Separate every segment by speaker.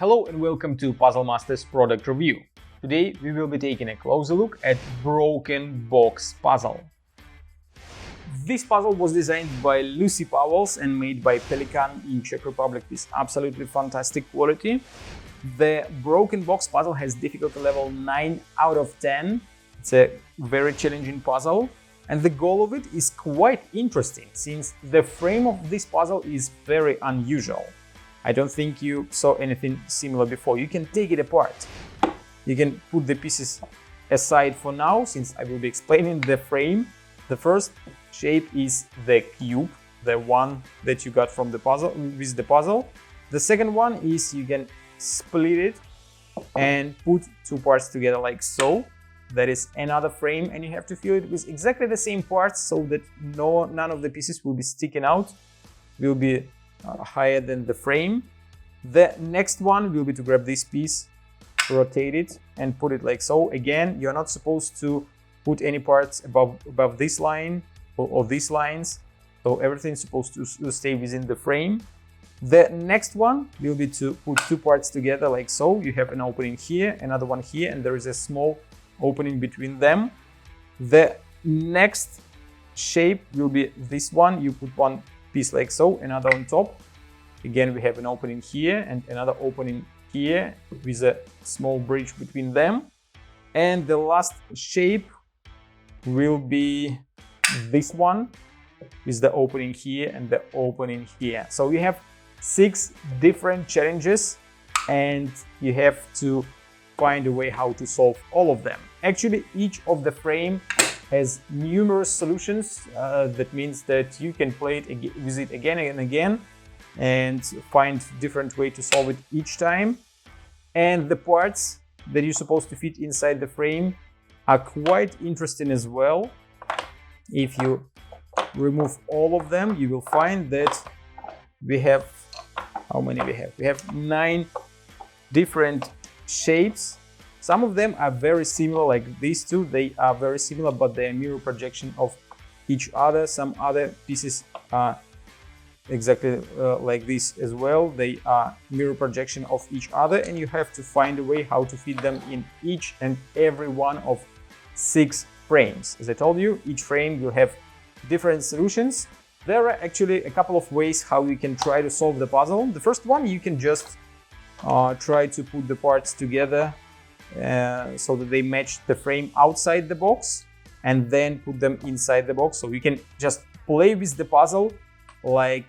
Speaker 1: Hello and welcome to Puzzle Masters product review. Today we will be taking a closer look at Broken Box puzzle. This puzzle was designed by Lucy Powells and made by Pelikan in Czech Republic with absolutely fantastic quality. The Broken Box puzzle has difficulty level 9 out of 10. It's a very challenging puzzle, and the goal of it is quite interesting since the frame of this puzzle is very unusual. I don't think you saw anything similar before. You can take it apart. You can put the pieces aside for now, since I will be explaining the frame. The first shape is the cube, the one that you got from the puzzle with the puzzle. The second one is you can split it and put two parts together like so. That is another frame, and you have to fill it with exactly the same parts so that none of the pieces will be sticking out, will be higher than the frame. The next one will be to grab this piece, rotate it and put it like so. Again, you're not supposed to put any parts above this line or these lines, so everything's supposed to stay within the frame. The next one will be to put two parts together like so. You have an opening here, another one here, and there is a small opening between them. The next shape will be this one. You put one piece like so, another on top. Again, we have an opening here and another opening here with a small bridge between them. And the last shape will be this one with the opening here and the opening here. So you have 6 different challenges and you have to find a way how to solve all of them. Actually, each of the frame has numerous solutions. That means that you can play it with it again and again and find different way to solve it each time. And the parts that you're supposed to fit inside the frame are quite interesting as well. If you remove all of them, you will find that we have, how many we have? We have 9 different shapes. Some of them are very similar, like these two. They are very similar, but they are mirror projection of each other. Some other pieces are exactly like this as well. They are mirror projection of each other, and you have to find a way how to fit them in each and every one of 6 frames. As I told you, each frame will have different solutions. There are actually a couple of ways how you can try to solve the puzzle. The first one, you can just try to put the parts together so that they match the frame outside the box, and then put them inside the box. So you can just play with the puzzle like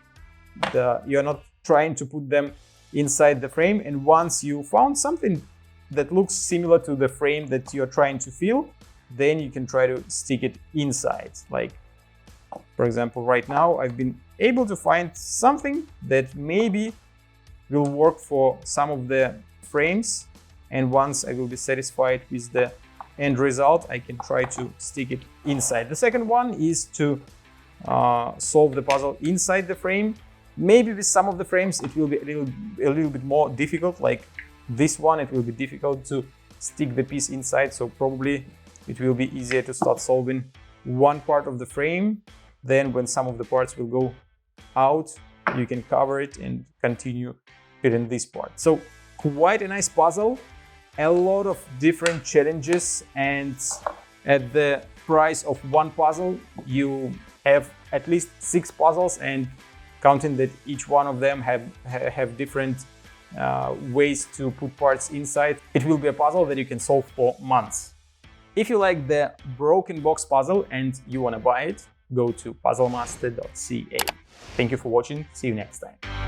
Speaker 1: you're not trying to put them inside the frame. And once you found something that looks similar to the frame that you're trying to fill, then you can try to stick it inside. Like, for example, right now I've been able to find something that maybe will work for some of the frames, and once I will be satisfied with the end result, I can try to stick it inside. The second one is to solve the puzzle inside the frame. Maybe with some of the frames it will be a little bit more difficult, like this one. It will be difficult to stick the piece inside, so probably it will be easier to start solving one part of the frame. Then when some of the parts will go out, you can cover it and continue fitting this part. So quite a nice puzzle, a lot of different challenges, and at the price of one puzzle you have at least 6 puzzles, and counting that each one of them have different ways to put parts inside, it will be a puzzle that you can solve for months. If you like the Broken Box puzzle and you want to buy it, go to puzzlemaster.ca. Thank you for watching. See you next time.